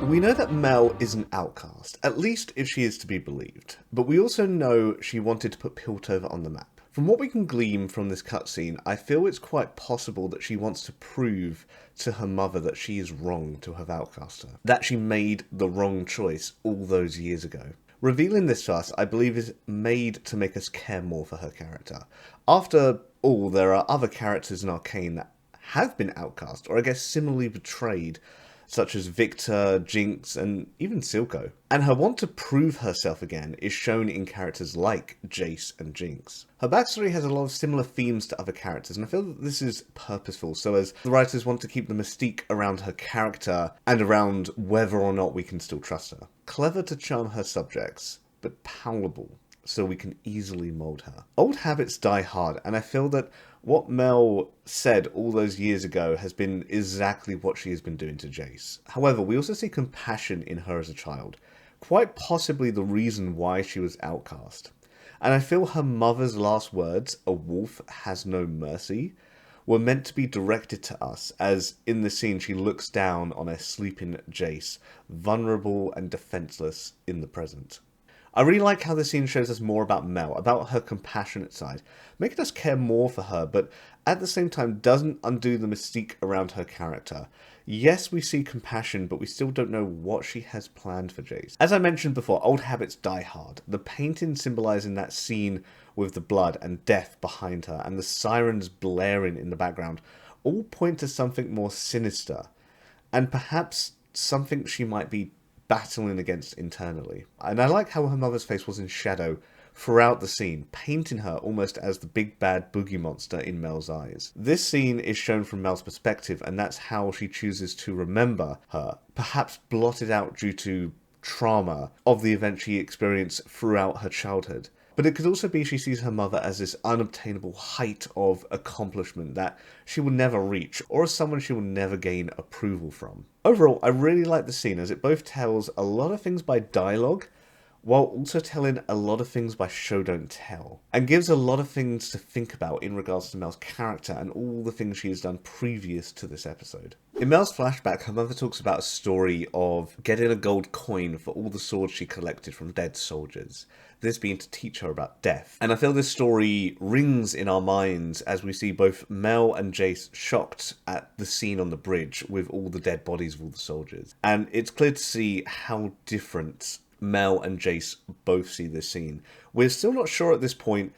We know that Mel is an outcast, at least if she is to be believed, but we also know she wanted to put Piltover on the map. From what we can glean from this cutscene, I feel it's quite possible that she wants to prove to her mother that she is wrong to have outcast her, that she made the wrong choice all those years ago. Revealing this to us, I believe, is made to make us care more for her character. After all, there are other characters in Arcane that have been outcast, or I guess similarly betrayed, such as Viktor, Jinx, and even Silco. And her want to prove herself again is shown in characters like Jayce and Jinx. Her backstory has a lot of similar themes to other characters, and I feel that this is purposeful, so as the writers want to keep the mystique around her character and around whether or not we can still trust her. Clever to charm her subjects, but palatable so we can easily mould her. Old habits die hard, and I feel that what Mel said all those years ago has been exactly what she has been doing to Jayce. However, we also see compassion in her as a child, quite possibly the reason why she was outcast. And I feel her mother's last words, "a wolf has no mercy," were meant to be directed to us, as in the scene she looks down on a sleeping Jayce, vulnerable and defenseless in the present. I really like how the scene shows us more about Mel, about her compassionate side, making us care more for her, but at the same time doesn't undo the mystique around her character. Yes, we see compassion, but we still don't know what she has planned for Jayce. As I mentioned before, old habits die hard. The painting symbolising that scene with the blood and death behind her, and the sirens blaring in the background, all point to something more sinister, and perhaps something she might be battling against internally. And I like how her mother's face was in shadow throughout the scene, painting her almost as the big bad boogie monster in Mel's eyes. This scene is shown from Mel's perspective, and that's how she chooses to remember her, perhaps blotted out due to trauma of the event she experienced throughout her childhood. But it could also be she sees her mother as this unobtainable height of accomplishment that she will never reach, or as someone she will never gain approval from. Overall, I really like the scene as it both tells a lot of things by dialogue, while also telling a lot of things by show don't tell, and gives a lot of things to think about in regards to Mel's character and all the things she has done previous to this episode. In Mel's flashback, her mother talks about a story of getting a gold coin for all the swords she collected from dead soldiers, this being to teach her about death. And I feel this story rings in our minds as we see both Mel and Jayce shocked at the scene on the bridge with all the dead bodies of all the soldiers. And it's clear to see how different Mel and Jayce both see this scene. We're still not sure at this point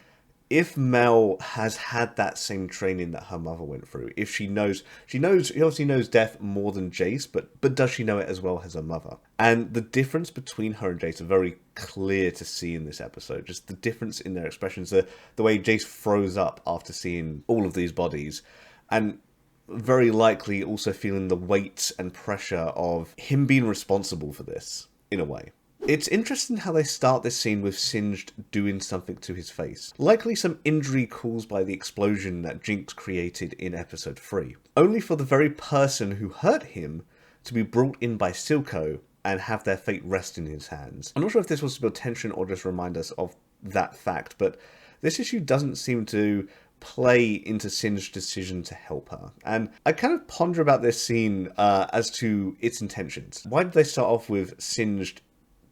if Mel has had that same training that her mother went through. If she obviously knows death more than Jayce, but does she know it as well as her mother? And the difference between her and Jayce are very clear to see in this episode. Just the difference in their expressions, the way Jayce froze up after seeing all of these bodies, and very likely also feeling the weight and pressure of him being responsible for this, in a way. It's interesting how they start this scene with Singed doing something to his face. Likely some injury caused by the explosion that Jinx created in episode 3. Only for the very person who hurt him to be brought in by Silco and have their fate rest in his hands. I'm not sure if this was to build tension or just remind us of that fact, but this issue doesn't seem to play into Singed's decision to help her. And I kind of ponder about this scene as to its intentions. Why did they start off with Singed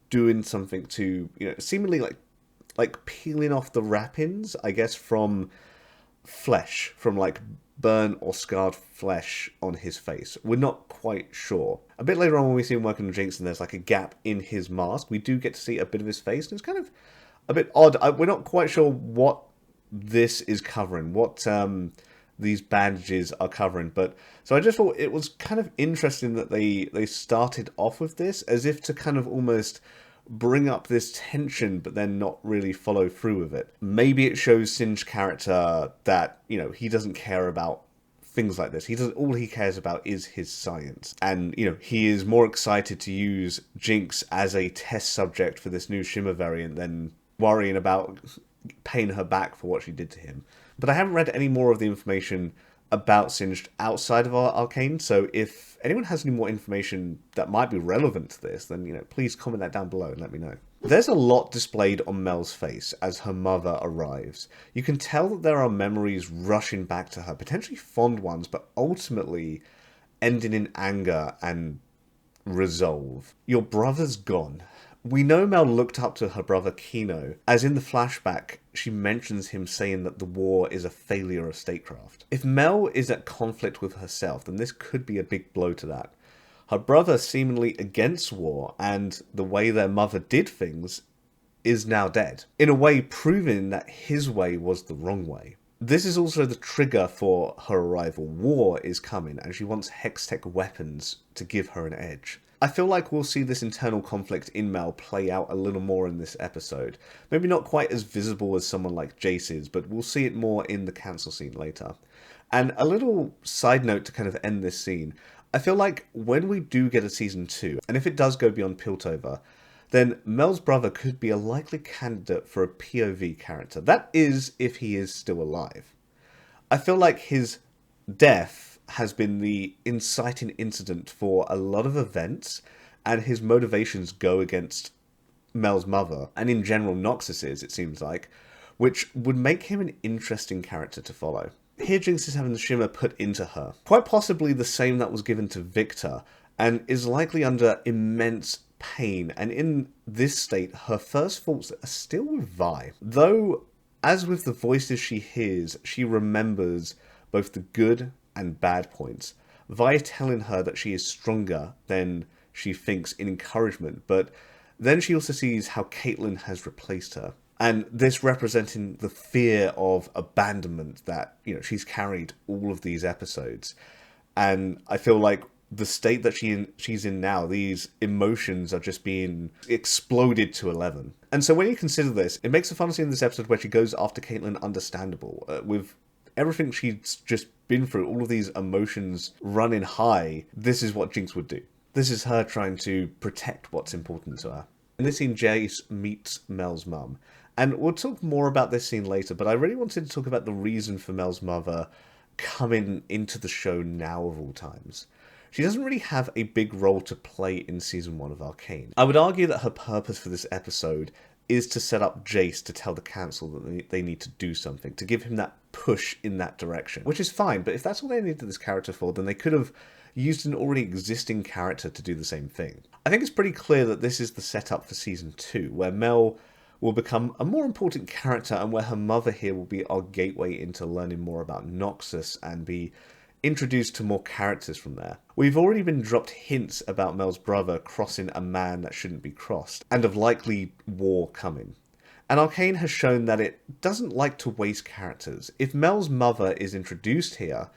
doing something to, seemingly like peeling off the wrappings, I guess, from flesh, from like burnt or scarred flesh on his face? We're not quite sure. A bit later on when we see him working on Jinx and there's like a gap in his mask, we do get to see a bit of his face, and it's kind of a bit odd. We're not quite sure what this is covering, what these bandages are covering, but so I just thought it was kind of interesting that they started off with this as if to kind of almost bring up this tension, but then not really follow through with it. Maybe it shows Singed's character that, he doesn't care about things like this. All he cares about is his science. And, he is more excited to use Jinx as a test subject for this new Shimmer variant than worrying about paying her back for what she did to him. But I haven't read any more of the information about Singed outside of our Arcane, so if anyone has any more information that might be relevant to this, then, please comment that down below and let me know. There's a lot displayed on Mel's face as her mother arrives. You can tell that there are memories rushing back to her, potentially fond ones, but ultimately ending in anger and resolve. Your brother's gone. We know Mel looked up to her brother Kino, as in the flashback, she mentions him saying that the war is a failure of statecraft. If Mel is at conflict with herself, then this could be a big blow to that. Her brother, seemingly against war and the way their mother did things, is now dead. In a way, proving that his way was the wrong way. This is also the trigger for her arrival. War is coming, and she wants Hextech weapons to give her an edge. I feel like we'll see this internal conflict in Mel play out a little more in this episode. Maybe not quite as visible as someone like Jayce is, but we'll see it more in the cancel scene later. And a little side note to kind of end this scene. I feel like when we do get a season 2, and if it does go beyond Piltover, then Mel's brother could be a likely candidate for a POV character. That is, if he is still alive. I feel like his death has been the inciting incident for a lot of events, and his motivations go against Mel's mother, and in general Noxus's, it seems like, which would make him an interesting character to follow. Here Jinx is having the shimmer put into her, quite possibly the same that was given to Viktor, and is likely under immense pain, and in this state, her first thoughts are still with Vi. Though, as with the voices she hears, she remembers both the good and bad points. Vi telling her that she is stronger than she thinks in encouragement, but then she also sees how Caitlyn has replaced her. And this representing the fear of abandonment that, she's carried all of these episodes. And I feel like the state that she's in now, these emotions are just being exploded to 11. And so when you consider this, it makes a fun scene in this episode where she goes after Caitlyn understandable. With everything she's just been through, all of these emotions running high, this is what Jinx would do. This is her trying to protect what's important to her. In this scene, Jayce meets Mel's mum. And we'll talk more about this scene later, but I really wanted to talk about the reason for Mel's mother coming into the show now of all times. She doesn't really have a big role to play in Season 1 of Arcane. I would argue that her purpose for this episode is to set up Jayce to tell the council that they need to do something, to give him that push in that direction, which is fine, but if that's all they needed this character for, then they could have used an already existing character to do the same thing. I think it's pretty clear that this is the setup for Season 2, where Mel will become a more important character and where her mother here will be our gateway into learning more about Noxus and be introduced to more characters from there. We've already been dropped hints about Mel's brother crossing a man that shouldn't be crossed, and of likely war coming. And Arcane has shown that it doesn't like to waste characters. If Mel's mother is introduced here,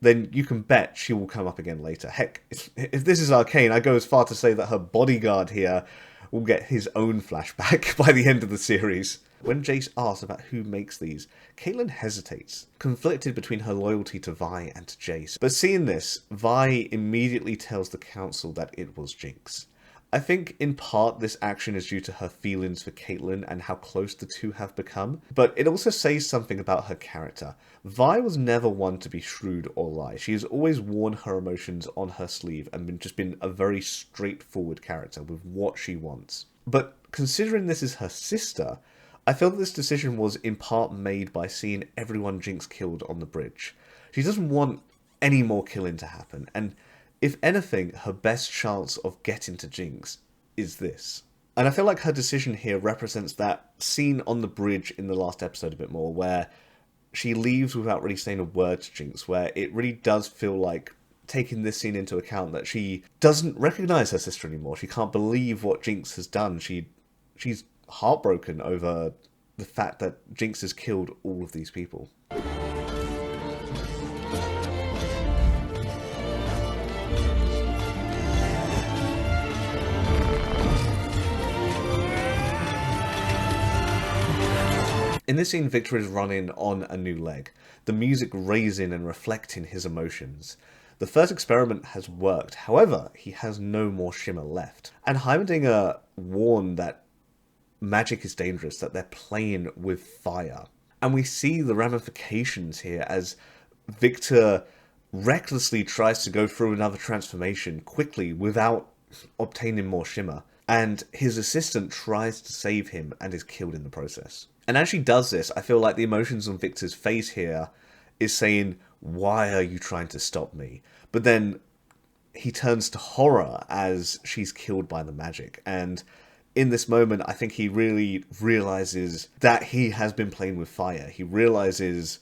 then you can bet she will come up again later. Heck, if this is Arcane, I go as far to say that her bodyguard here will get his own flashback by the end of the series. When Jayce asks about who makes these, Caitlyn hesitates, conflicted between her loyalty to Vi and to Jayce. But seeing this, Vi immediately tells the council that it was Jinx. I think in part this action is due to her feelings for Caitlyn and how close the two have become, but it also says something about her character. Vi was never one to be shrewd or lie. She has always worn her emotions on her sleeve and just been a very straightforward character with what she wants. But considering this is her sister, I feel that this decision was in part made by seeing everyone Jinx killed on the bridge. She doesn't want any more killing to happen, and if anything, her best chance of getting to Jinx is this. And I feel like her decision here represents that scene on the bridge in the last episode a bit more, where she leaves without really saying a word to Jinx, where it really does feel like, taking this scene into account, that she doesn't recognise her sister anymore. She can't believe what Jinx has done. She's heartbroken over the fact that Jinx has killed all of these people. In this scene, Viktor is running on a new leg, the music raising and reflecting his emotions. The first experiment has worked, however, he has no more shimmer left. And Heimerdinger warned that magic is dangerous, that they're playing with fire. And we see the ramifications here as Viktor recklessly tries to go through another transformation quickly without obtaining more shimmer. And his assistant tries to save him and is killed in the process. And as she does this, I feel like the emotions on Viktor's face here is saying, why are you trying to stop me? But then he turns to horror as she's killed by the magic. And in this moment, I think he really realizes that he has been playing with fire. He realizes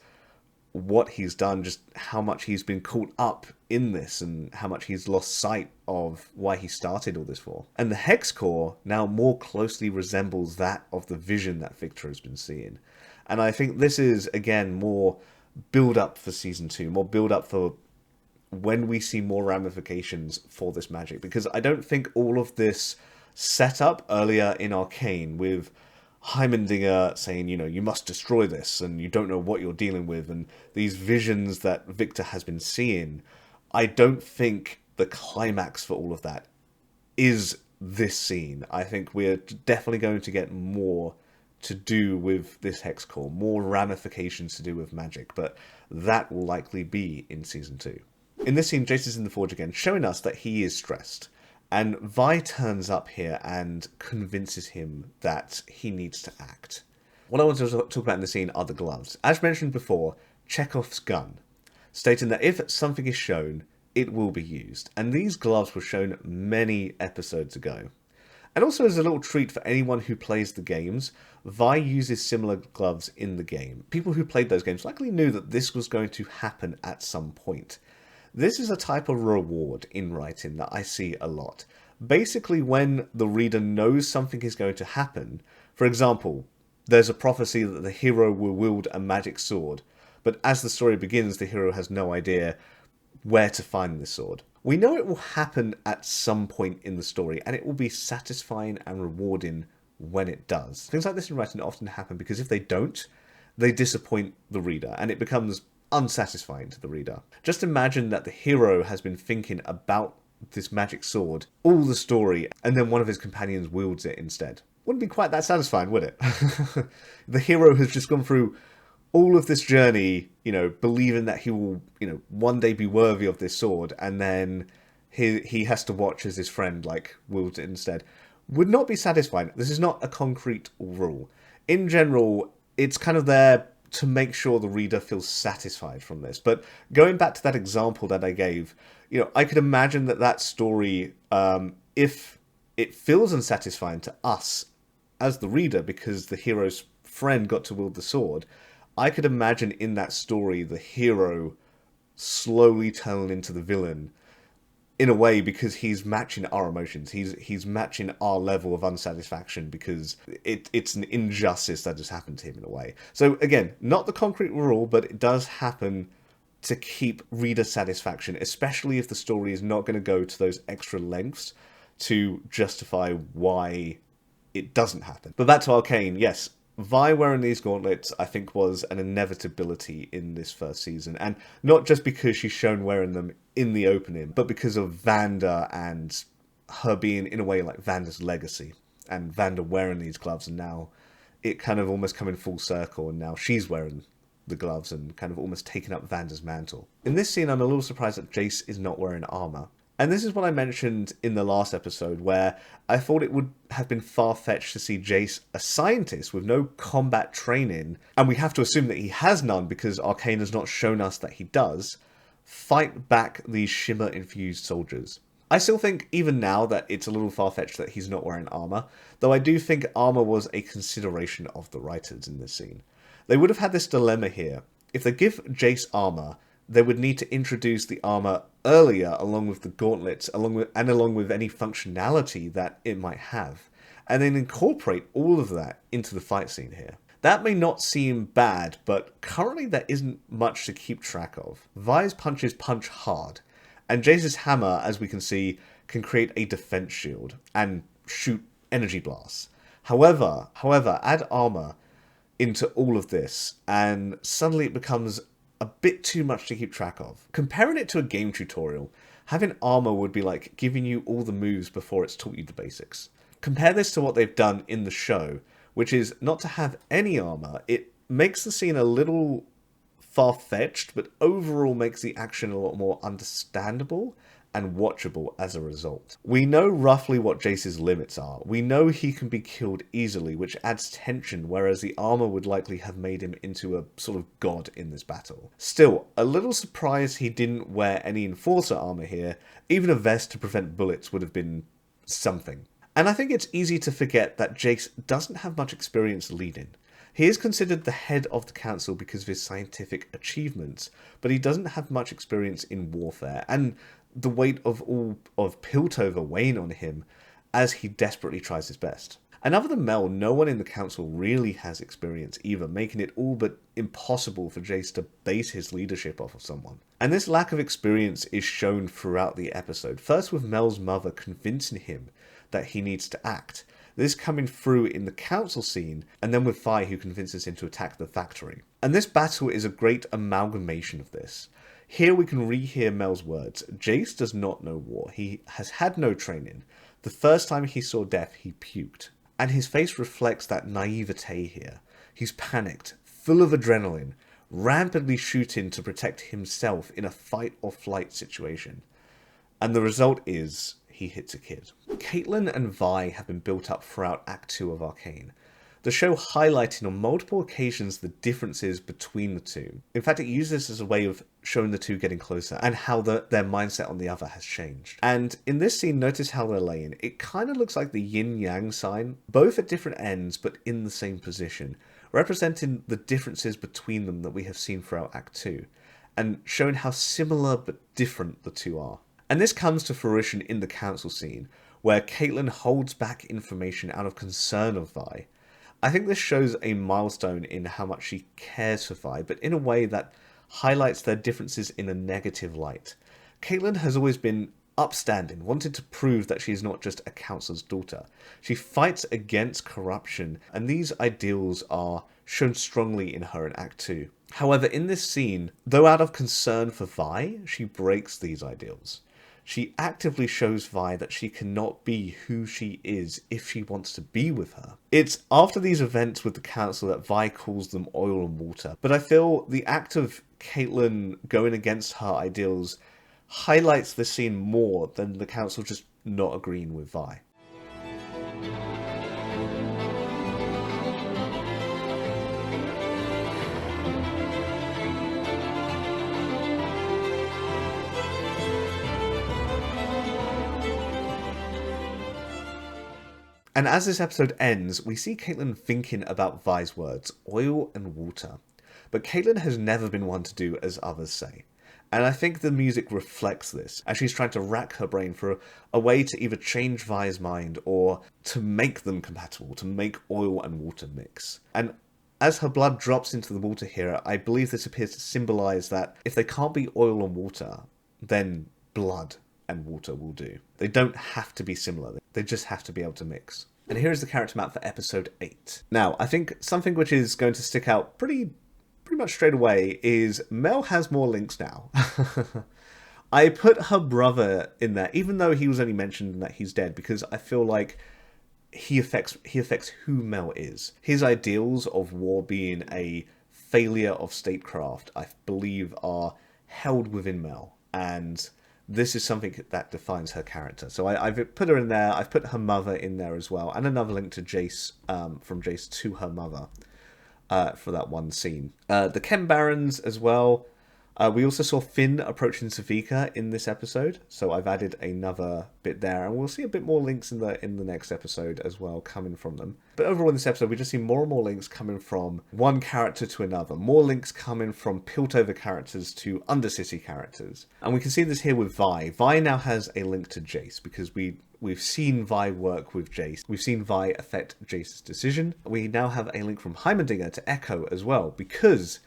what he's done, just how much he's been caught up in this and how much he's lost sight of why he started all this for. And the Hex Core now more closely resembles that of the vision that Viktor has been seeing. And I think this is, again, more build up for Season 2, more build up for when we see more ramifications for this magic. Because I don't think all of this setup earlier in Arcane with Heimendinger saying, you know, you must destroy this and you don't know what you're dealing with, and these visions that Viktor has been seeing, I don't think the climax for all of that is this scene. I think we're definitely going to get more to do with this Hex Core, more ramifications to do with magic, but that will likely be in Season 2. In this scene, Jayce is in the Forge again, showing us that he is stressed. And Vi turns up here and convinces him that he needs to act. What I want to talk about in the scene are the gloves. As mentioned before, Chekhov's gun, stating that if something is shown, it will be used. And these gloves were shown many episodes ago. And also as a little treat for anyone who plays the games, Vi uses similar gloves in the game. People who played those games likely knew that this was going to happen at some point. This is a type of reward in writing that I see a lot. Basically, when the reader knows something is going to happen, for example, there's a prophecy that the hero will wield a magic sword, but as the story begins, the hero has no idea where to find this sword. We know it will happen at some point in the story, and it will be satisfying and rewarding when it does. Things like this in writing often happen because if they don't, they disappoint the reader, and it becomes unsatisfying to the reader. Just imagine that the hero has been thinking about this magic sword all the story, and then one of his companions wields it instead. Wouldn't be quite that satisfying, would it? The hero has just gone through all of this journey, you know, believing that he will, you know, one day be worthy of this sword, and then he has to watch as his friend, like, wields it instead. Would not be satisfying. This is not a concrete rule. In general, it's kind of there to make sure the reader feels satisfied from this. But going back to that example that I gave, you know, I could imagine that story, if it feels unsatisfying to us as the reader because the hero's friend got to wield the sword, I could imagine in that story the hero slowly turning into the villain in a way because he's matching our emotions. He's matching our level of unsatisfaction because it's an injustice that has happened to him in a way. So again, not the concrete rule, but it does happen to keep reader satisfaction, especially if the story is not going to go to those extra lengths to justify why it doesn't happen. But back to Arcane, yes, Vi wearing these gauntlets, I think, was an inevitability in this first season. And not just because she's shown wearing them in the opening, but because of Vander and her being, in a way, like Vander's legacy. And Vander wearing these gloves, and now it kind of almost coming full circle, and now she's wearing the gloves and kind of almost taking up Vander's mantle. In this scene, I'm a little surprised that Jayce is not wearing armor. And this is what I mentioned in the last episode, where I thought it would have been far-fetched to see Jayce, a scientist with no combat training, and we have to assume that he has none because Arcane has not shown us that he does, fight back these shimmer-infused soldiers. I still think, even now, that it's a little far-fetched that he's not wearing armor, though I do think armor was a consideration of the writers in this scene. They would have had this dilemma here. If they give Jayce armor, they would need to introduce the armor earlier along with the gauntlets, along with any functionality that it might have, and then incorporate all of that into the fight scene here. That may not seem bad, but currently there isn't much to keep track of. Vi's punches punch hard, and Jayce's hammer, as we can see, can create a defense shield and shoot energy blasts. However, add armor into all of this, and suddenly it becomes a bit too much to keep track of. Comparing it to a game tutorial, having armor would be like giving you all the moves before it's taught you the basics. Compare this to what they've done in the show, which is not to have any armor. It makes the scene a little far-fetched, but overall makes the action a lot more understandable and watchable as a result. We know roughly what Jayce's limits are. We know he can be killed easily, which adds tension, whereas the armor would likely have made him into a sort of god in this battle. Still, a little surprised he didn't wear any enforcer armor here. Even a vest to prevent bullets would have been something. And I think it's easy to forget that Jayce doesn't have much experience leading. He is considered the head of the council because of his scientific achievements, but he doesn't have much experience in warfare, and the weight of all of Piltover weighing on him as he desperately tries his best. And other than Mel, no one in the council really has experience either, making it all but impossible for Jayce to base his leadership off of someone. And this lack of experience is shown throughout the episode, first with Mel's mother convincing him that he needs to act, this coming through in the council scene, and then with Vi who convinces him to attack the factory. And this battle is a great amalgamation of this. Here we can rehear Mel's words. Jayce does not know war. He has had no training. The first time he saw death, he puked. And his face reflects that naivete here. He's panicked, full of adrenaline, rampantly shooting to protect himself in a fight or flight situation. And the result is he hits a kid. Caitlyn and Vi have been built up throughout Act 2 of Arcane, the show highlighting on multiple occasions the differences between the two. In fact, it uses this as a way of showing the two getting closer and how their mindset on the other has changed. And in this scene, notice how they're laying. It kind of looks like the yin-yang sign, both at different ends but in the same position, representing the differences between them that we have seen throughout Act 2, and showing how similar but different the two are. And this comes to fruition in the council scene, where Caitlyn holds back information out of concern of Vi. I think this shows a milestone in how much she cares for Vi, but in a way that highlights their differences in a negative light. Caitlyn has always been upstanding, wanted to prove that she is not just a councilor's daughter. She fights against corruption, and these ideals are shown strongly in her in Act 2. However, in this scene, though out of concern for Vi, she breaks these ideals. She actively shows Vi that she cannot be who she is if she wants to be with her. It's after these events with the council that Vi calls them oil and water, but I feel the act of Caitlyn going against her ideals highlights the scene more than the council just not agreeing with Vi. And as this episode ends, we see Caitlyn thinking about Vi's words, oil and water. But Caitlyn has never been one to do as others say. And I think the music reflects this, as she's trying to rack her brain for a way to either change Vi's mind or to make them compatible, to make oil and water mix. And as her blood drops into the water here, I believe this appears to symbolise that if they can't be oil and water, then blood and water will do. They don't have to be similar, they just have to be able to mix. And here is the character map for episode 8. Now, I think something which is going to stick out pretty much straight away is Mel has more links now. I put her brother in there, even though he was only mentioned that he's dead, because I feel like he affects who Mel is. His ideals of war being a failure of statecraft, I believe, are held within Mel, and this is something that defines her character. So I've put her in there. I've put her mother in there as well, and another link to Jayce, from Jayce to her mother, for that one scene. The Chem Barons as well. We also saw Finn approaching Savika in this episode, so I've added another bit there, and we'll see a bit more links in the next episode as well coming from them. But overall in this episode, we just see more and more links coming from one character to another, more links coming from Piltover characters to Undercity characters. And we can see this here with Vi. Vi now has a link to Jayce, because we've seen Vi work with Jayce. We've seen Vi affect Jayce's decision. We now have a link from Heimerdinger to Echo as well, because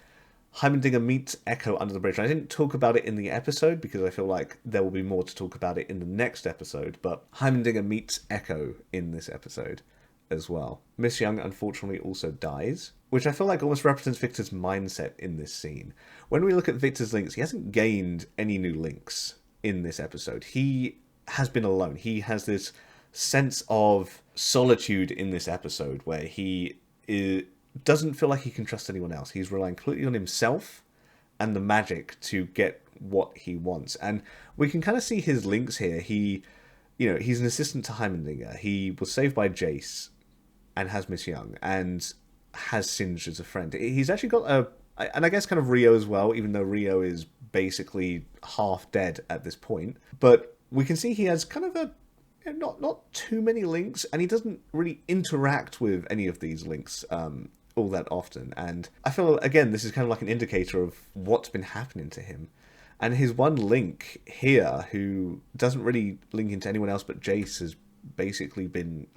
Heimerdinger meets Echo under the bridge. I didn't talk about it in the episode because I feel like there will be more to talk about it in the next episode, but Heimerdinger meets Echo in this episode as well. Miss Young unfortunately also dies, which I feel like almost represents Viktor's mindset in this scene. When we look at Viktor's links, he hasn't gained any new links in this episode. He has been alone. He has this sense of solitude in this episode where he doesn't feel like he can trust anyone else. He's relying completely on himself and the magic to get what he wants. And we can kind of see his links here. He's an assistant to Heimerdinger. He was saved by Jayce and has Miss Young and has Singed as a friend. He's actually got and I guess kind of Rio as well, even though Rio is basically half dead at this point. But we can see he has kind of not too many links, and he doesn't really interact with any of these links all that often. And I feel, again, this is kind of like an indicator of what's been happening to him. And his one link here, who doesn't really link into anyone else but Jayce, has basically been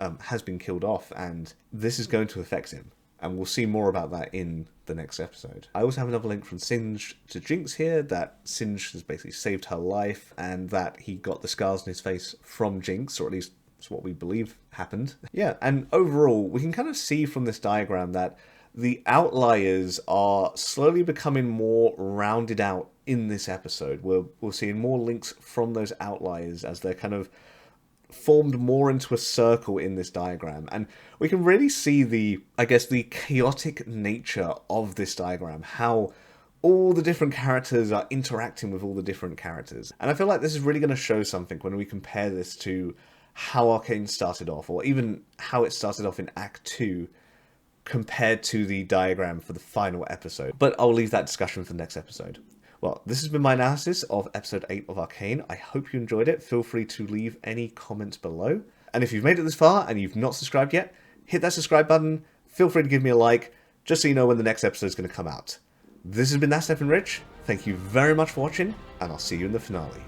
killed off, and this is going to affect him. And we'll see more about that in the next episode. I also have another link from Singed to Jinx here, that Singed has basically saved her life, and that he got the scars on his face from Jinx, or at least it's what we believe happened. Yeah, and overall, we can kind of see from this diagram that the outliers are slowly becoming more rounded out in this episode. We're seeing more links from those outliers as they're kind of formed more into a circle in this diagram. And we can really see the chaotic nature of this diagram, how all the different characters are interacting with all the different characters. And I feel like this is really going to show something when we compare this to how Arcane started off, or even how it started off in Act 2 compared to the diagram for the final episode. But I'll leave that discussion for the next episode. Well, this has been my analysis of episode 8 of Arcane. I hope you enjoyed it. Feel free to leave any comments below. And if you've made it this far and you've not subscribed yet, hit that subscribe button. Feel free to give me a like, just so you know when the next episode is going to come out. This has been That Step in Rich. Thank you very much for watching, and I'll see you in the finale.